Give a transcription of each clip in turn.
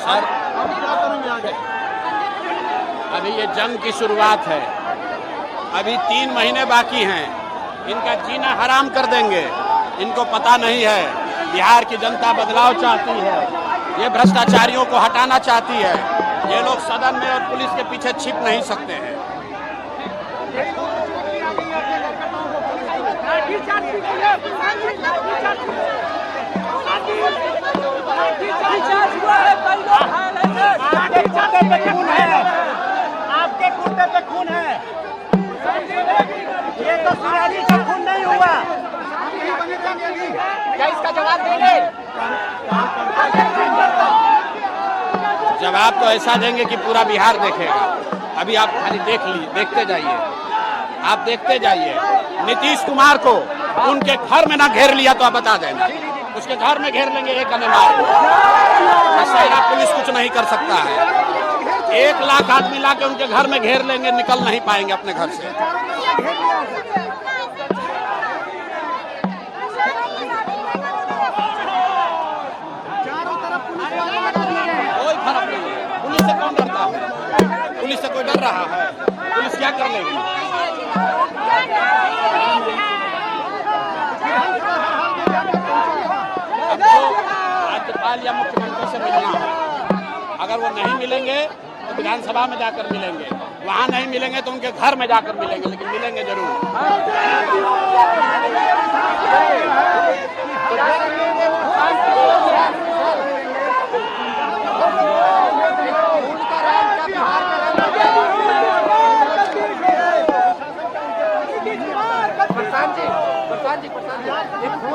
Sir अभी ये जंग की शुरुआत है, अभी 3 महीने बाकी हैं, इनका जीना हराम कर देंगे। इनको पता नहीं है बिहार की जनता बदलाव चाहती है, ये भ्रष्टाचारियों को हटाना चाहती है। ये लोग सदन में और पुलिस के पीछे छिप नहीं सकते हैं। आपके कुर्ते पे खून है, ये तो सुराजी का खून नहीं हुआ। क्या इसका जवाब देंगे? जवाब तो ऐसा देंगे कि पूरा बिहार देखेगा। अभी आप खाली देखते जाइए, आप देखते जाइए। नीतीश कुमार को उनके घर में ना घेर लिया तो आप बता देना, उसके घर में घेर लेंगे एक अनुमान। पुलिस कुछ नहीं कर सकता है। 1 लाख आदमी लाके उनके घर में घेर लेंगे, निकल नहीं पाएंगे अपने घर से। कोई फर्क नहीं है, पुलिस से कौन डरता है? पुलिस से कोई डर रहा है? पुलिस क्या कर लेगी? अब तो राज्यपाल या मुख्यमंत्री से मिलना है। अगर वो नहीं मिलेंगे तो विधानसभा में जाकर मिलेंगे, वहाँ नहीं मिलेंगे तो उनके घर में जाकर मिलेंगे, लेकिन मिलेंगे जरूर।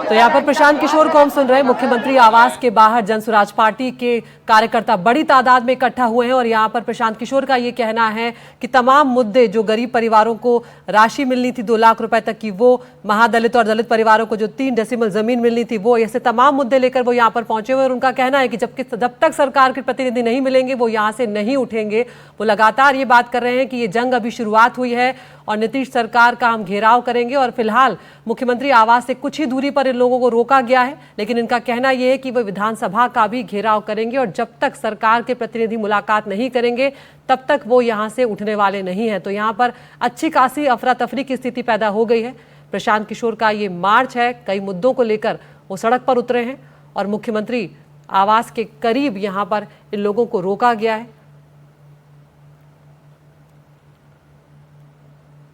तो यहाँ पर प्रशांत किशोर को हम सुन रहे हैं। मुख्यमंत्री आवास के बाहर जनसुराज पार्टी के कार्यकर्ता बड़ी तादाद में इकट्ठा हुए हैं और यहाँ पर प्रशांत किशोर का ये कहना है कि तमाम मुद्दे जो गरीब परिवारों को राशि मिलनी थी 2 लाख रुपए तक की, वो महादलित और दलित परिवारों को जो 3 डेसिमल जमीन मिलनी थी, वो ऐसे तमाम मुद्दे लेकर वो यहाँ पर पहुंचे हुए। और उनका कहना है कि जब तक सरकार के प्रतिनिधि नहीं मिलेंगे वो यहाँ से नहीं उठेंगे। वो लगातार ये बात कर रहे हैं कि ये जंग अभी शुरुआत हुई है और नीतीश सरकार का हम घेराव करेंगे। और फिलहाल मुख्यमंत्री आवास से कुछ ही दूरी पर इन लोगों को रोका गया है, लेकिन इनका कहना यह है कि वो विधानसभा का भी घेराव करेंगे और जब तक सरकार के प्रतिनिधि मुलाकात नहीं करेंगे तब तक वो यहाँ से उठने वाले नहीं हैं। तो यहाँ पर अच्छी खासी अफरा तफरी की स्थिति पैदा हो गई है। प्रशांत किशोर का ये मार्च है, कई मुद्दों को लेकर वो सड़क पर उतरे हैं और मुख्यमंत्री आवास के करीब यहाँ पर इन लोगों को रोका गया है।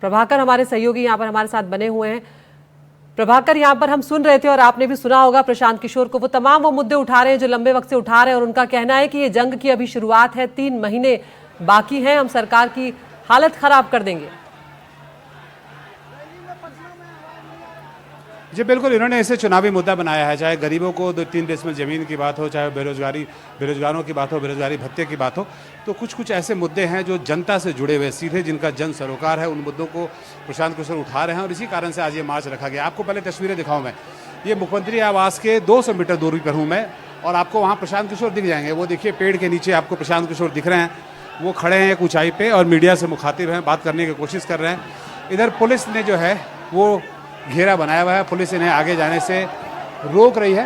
प्रभाकर हमारे सहयोगी यहाँ पर हमारे साथ बने हुए हैं। प्रभाकर, यहाँ पर हम सुन रहे थे और आपने भी सुना होगा प्रशांत किशोर को, वो मुद्दे उठा रहे हैं जो लंबे वक्त से उठा रहे हैं और उनका कहना है कि ये जंग की अभी शुरुआत है, 3 महीने बाकी हैं, हम सरकार की हालत खराब कर देंगे। जी बिल्कुल, इन्होंने इसे चुनावी मुद्दा बनाया है। चाहे गरीबों को 2-3 डेसिमल जमीन की बात हो, चाहे बेरोजगारों की बात हो, बेरोजगारी भत्ते की बात हो, तो कुछ ऐसे मुद्दे हैं जो जनता से जुड़े हुए सीधे, जिनका जन सरोकार है, उन मुद्दों को प्रशांत किशोर उठा रहे हैं और इसी कारण से आज ये मार्च रखा गया। आपको पहले तस्वीरें दिखाऊं मैं, ये मुख्यमंत्री आवास के 200 मीटर दूरी पर हूँ मैं और आपको वहाँ प्रशांत किशोर दिख जाएंगे। वो देखिए पेड़ के नीचे आपको प्रशांत किशोर दिख रहे हैं, वो खड़े हैं एक ऊंचाई पे और मीडिया से मुखातिब हैं, बात करने की कोशिश कर रहे हैं। इधर पुलिस ने जो है वो घेरा बनाया हुआ है, पुलिस इन्हें आगे जाने से रोक रही है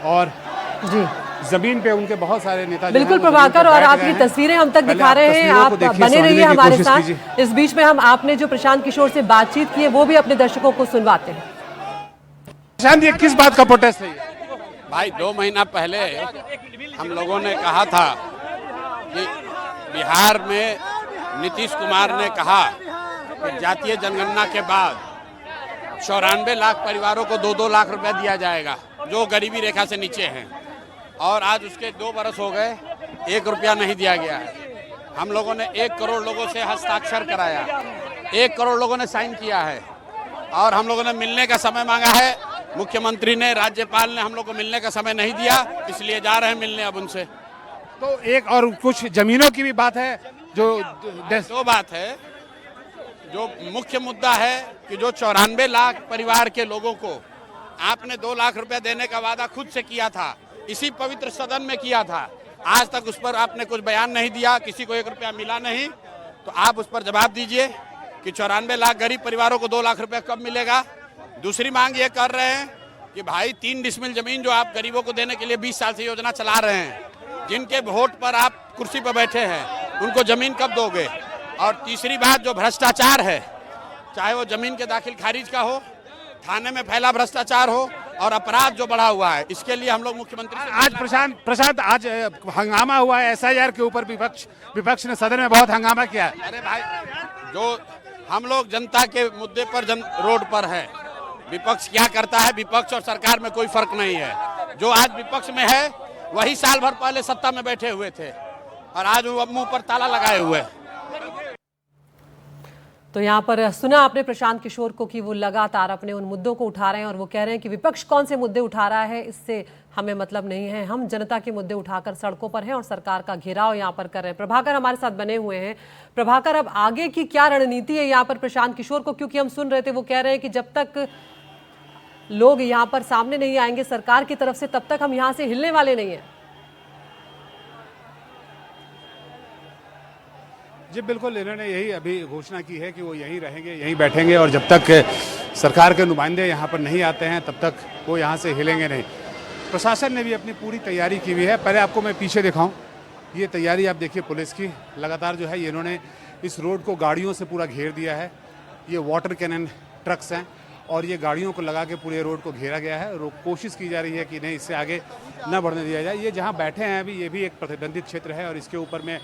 और जी जमीन पे उनके बहुत सारे नेता बिल्कुल प्रभाकर, और आपकी तस्वीरें हम तक दिखा रहे हैं, आप बने रहिए हमारे साथ। इस बीच में हम आपने जो प्रशांत किशोर से बातचीत की है वो भी अपने दर्शकों को सुनवाते हैं। प्रशांत, ये किस बात का प्रोटेस्ट है? भाई 2 महीना पहले हम लोगों ने कहा था कि बिहार में नीतीश कुमार ने कहा कि जातीय जनगणना के बाद 94 लाख परिवारों को 2-2 लाख रुपए दिया जाएगा जो गरीबी रेखा से नीचे हैं, और आज उसके 2 बरस हो गए, 1 रुपया नहीं दिया गया है। हम लोगों ने 1 करोड़ लोगों से हस्ताक्षर कराया, 1 करोड़ लोगों ने साइन किया है और हम लोगों ने मिलने का समय मांगा है। मुख्यमंत्री ने, राज्यपाल ने हम लोग को मिलने का समय नहीं दिया, इसलिए जा रहे हैं मिलने अब उनसे। तो एक और कुछ जमीनों की भी बात है, जो 2 बात है। जो मुख्य मुद्दा है कि जो 94 लाख परिवार के लोगों को आपने 2 लाख रुपए देने का वादा खुद से किया था, इसी पवित्र सदन में किया था, आज तक उस पर आपने कुछ बयान नहीं दिया, किसी को 1 रुपया मिला नहीं। तो आप उस पर जवाब दीजिए कि 94 लाख गरीब परिवारों को 2 लाख रुपया कब मिलेगा। दूसरी मांग ये कर रहे हैं कि भाई 3 डिसमिल जमीन जो आप गरीबों को देने के लिए 20 साल से योजना चला रहे हैं, जिनके वोट पर आप कुर्सी पर बैठे हैं उनको जमीन कब दोगे? और तीसरी बात, जो भ्रष्टाचार है, चाहे वो जमीन के दाखिल खारिज का हो, थाने में फैला भ्रष्टाचार हो और अपराध जो बढ़ा हुआ है, इसके लिए हम लोग मुख्यमंत्री से आज प्रशांत आज हंगामा हुआ है SIR के ऊपर, विपक्ष ने सदन में बहुत हंगामा किया है। अरे भाई, जो हम लोग जनता के मुद्दे पर रोड पर है, विपक्ष क्या करता है, विपक्ष और सरकार में कोई फर्क नहीं है। जो आज विपक्ष में है वही साल भर पहले सत्ता में बैठे हुए थे और आज वो मुंह पर ताला लगाए हुए। तो यहाँ पर सुना आपने प्रशांत किशोर को कि वो लगातार अपने उन मुद्दों को उठा रहे हैं और वो कह रहे हैं कि विपक्ष कौन से मुद्दे उठा रहा है, इससे हमें मतलब नहीं है, हम जनता के मुद्दे उठाकर सड़कों पर हैं और सरकार का घेराव यहाँ पर कर रहे हैं। प्रभाकर हमारे साथ बने हुए हैं। प्रभाकर, अब आगे की क्या रणनीति है यहाँ पर प्रशांत किशोर को? क्योंकि हम सुन रहे थे वो कह रहे हैं कि जब तक लोग यहाँ पर सामने नहीं आएंगे सरकार की तरफ से, तब तक हम यहाँ से हिलने वाले नहीं हैं। जी बिल्कुल, इन्होंने यही अभी घोषणा की है कि वो यहीं रहेंगे, यहीं बैठेंगे और जब तक सरकार के नुमाइंदे यहाँ पर नहीं आते हैं तब तक वो यहाँ से हिलेंगे नहीं। प्रशासन ने भी अपनी पूरी तैयारी की हुई है। पहले आपको मैं पीछे दिखाऊं, ये तैयारी आप देखिए पुलिस की लगातार जो है, इन्होंने इस रोड को गाड़ियों से पूरा घेर दिया है। ये वाटर कैनन ट्रक्स हैं और ये गाड़ियों को लगा के पूरे रोड को घेरा गया है और कोशिश की जा रही है कि नहीं, इससे आगे न बढ़ने दिया जाए। ये जहाँ बैठे हैं अभी, ये भी एक प्रतिबंधित क्षेत्र है और इसके ऊपर में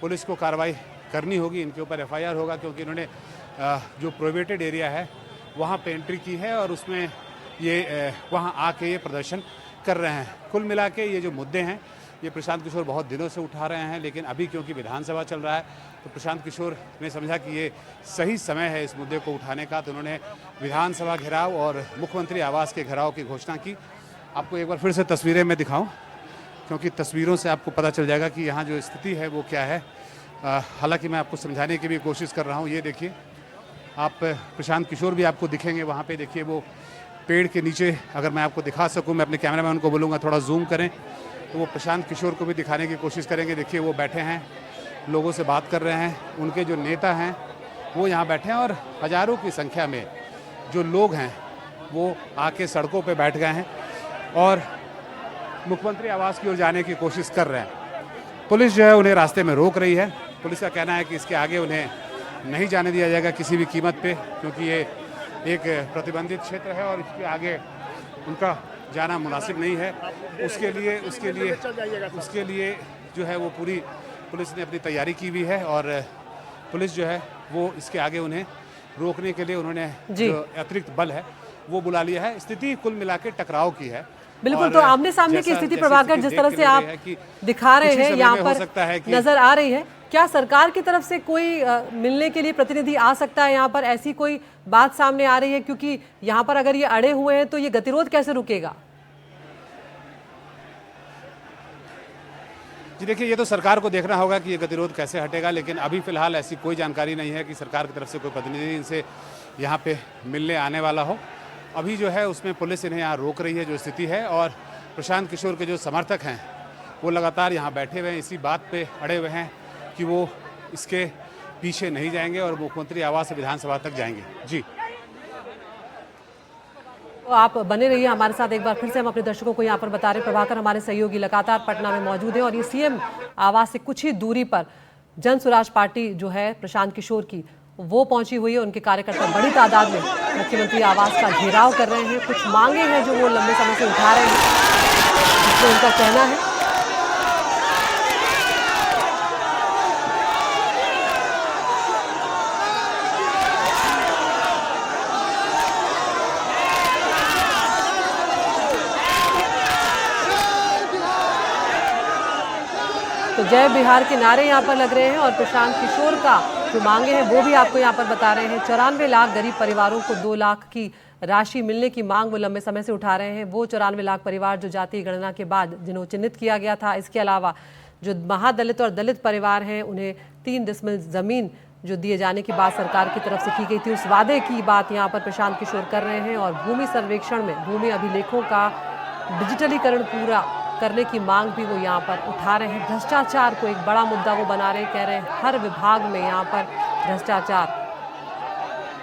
पुलिस को कार्रवाई करनी होगी, इनके ऊपर FIR होगा, क्योंकि इन्होंने जो प्रोहिबिटेड एरिया है वहाँ पे एंट्री की है और उसमें ये वहाँ आके ये प्रदर्शन कर रहे हैं। कुल मिला के ये जो मुद्दे हैं, ये प्रशांत किशोर बहुत दिनों से उठा रहे हैं, लेकिन अभी क्योंकि विधानसभा चल रहा है तो प्रशांत किशोर ने समझा कि ये सही समय है इस मुद्दे को उठाने का, तो उन्होंने विधानसभा घेराव और मुख्यमंत्री आवास के घेराव की घोषणा की। आपको एक बार फिर से तस्वीरें मैं दिखाऊं, क्योंकि तस्वीरों से आपको पता चल जाएगा कि यहाँ जो स्थिति है वो क्या है। हालांकि मैं आपको समझाने की भी कोशिश कर रहा हूँ। ये देखिए, आप प्रशांत किशोर भी आपको दिखेंगे वहाँ पे। देखिए वो पेड़ के नीचे, अगर मैं आपको दिखा सकूँ, मैं अपने कैमरामैन को बोलूँगा थोड़ा जूम करें, तो वो प्रशांत किशोर को भी दिखाने की कोशिश करेंगे। देखिए वो बैठे हैं, लोगों से बात कर रहे हैं, उनके जो नेता हैं वो यहाँ बैठे हैं और हज़ारों की संख्या में जो लोग हैं वो आके सड़कों पे बैठ गए हैं और मुख्यमंत्री आवास की ओर जाने की कोशिश कर रहे हैं। पुलिस जो है उन्हें रास्ते में रोक रही है। पुलिस का कहना है कि इसके आगे उन्हें नहीं जाने दिया जाएगा किसी भी कीमत पे, क्योंकि ये एक प्रतिबंधित क्षेत्र है और इसके आगे उनका जाना मुनासिब नहीं है। उसके लिए जो है वो पूरी पुलिस ने अपनी तैयारी की हुई है और पुलिस जो है वो इसके आगे उन्हें रोकने के लिए उन्होंने जो अतिरिक्त बल है वो बुला लिया है। स्थिति कुल मिला के टकराव की है। बिल्कुल, तो आमने सामने की स्थिति प्रभाकर जिस तरह से आप दिखा रहे हैं यहाँ पर नजर आ रही है, क्या सरकार की तरफ से कोई मिलने के लिए प्रतिनिधि आ सकता है यहाँ पर? ऐसी कोई बात सामने आ रही है? क्योंकि यहाँ पर अगर ये अड़े हुए हैं तो ये गतिरोध कैसे रुकेगा? जी देखिए, ये तो सरकार को देखना होगा कि ये गतिरोध कैसे हटेगा, लेकिन अभी फिलहाल ऐसी कोई जानकारी नहीं है कि सरकार की तरफ से कोई प्रतिनिधि इनसे यहाँ पे मिलने आने वाला हो। अभी जो है उसमें पुलिस इन्हें यहाँ रोक रही है, जो स्थिति है। और प्रशांत किशोर के जो समर्थक हैं वो लगातार यहाँ बैठे हुए हैं, इसी बात पे अड़े हुए हैं कि वो इसके पीछे नहीं जाएंगे और मुख्यमंत्री आवास से विधानसभा तक जाएंगे। जी, तो आप बने रहिए हमारे साथ। एक बार फिर से हम अपने दर्शकों को यहाँ पर बता रहे हैं, प्रभाकर हमारे सहयोगी लगातार पटना में मौजूद है और ये CM आवास से कुछ ही दूरी पर जन स्वराज पार्टी जो है प्रशांत किशोर की, वो पहुंची हुई है। उनके कार्यकर्ता बड़ी तादाद में मुख्यमंत्री आवास का घेराव कर रहे हैं। कुछ मांगे हैं जो वो लंबे समय से उठा रहे हैं, जिसमें उनका कहना है तो जय बिहार के नारे यहाँ पर लग रहे हैं और प्रशांत किशोर का जो मांगे हैं वो भी आपको यहाँ पर बता रहे हैं। 94 लाख गरीब परिवारों को 2 लाख की राशि मिलने की मांग वो लंबे समय से उठा रहे हैं। वो 94 लाख परिवार जो जातीय गणना के बाद जिन्हें चिन्हित किया गया था। इसके अलावा जो महादलित और दलित परिवार हैं उन्हें 3 डिसमिल जमीन जो दिए जाने की बात सरकार की तरफ से की गई थी, उस वादे की बात यहाँ पर प्रशांत किशोर कर रहे हैं। और भूमि सर्वेक्षण में भूमि अभिलेखों का डिजिटलीकरण पूरा करने की मांग भी वो यहाँ पर उठा रहे हैं। भ्रष्टाचार को एक बड़ा मुद्दा वो बना रहे हैं, कह रहे हैं हर विभाग में यहाँ पर भ्रष्टाचार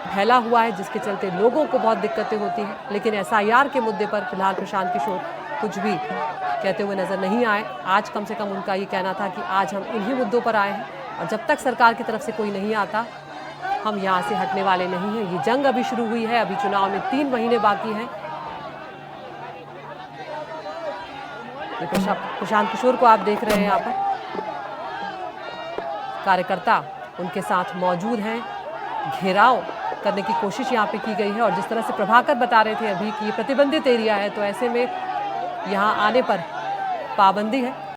फैला हुआ है, जिसके चलते लोगों को बहुत दिक्कतें होती हैं। लेकिन SIR के मुद्दे पर फिलहाल प्रशांत किशोर कुछ भी कहते हुए नजर नहीं आए। आज कम से कम उनका ये कहना था कि आज हम इन्हीं मुद्दों पर आए हैं और जब तक सरकार की तरफ से कोई नहीं आता हम यहाँ से हटने वाले नहीं हैं। ये जंग अभी शुरू हुई है, अभी चुनाव में 3 महीने बाकी हैं। प्रशांत किशोर को आप देख रहे हैं, यहाँ पर कार्यकर्ता उनके साथ मौजूद हैं, घेराव करने की कोशिश यहाँ पे की गई है और जिस तरह से प्रभाकर बता रहे थे अभी कि ये प्रतिबंधित एरिया है तो ऐसे में यहाँ आने पर पाबंदी है।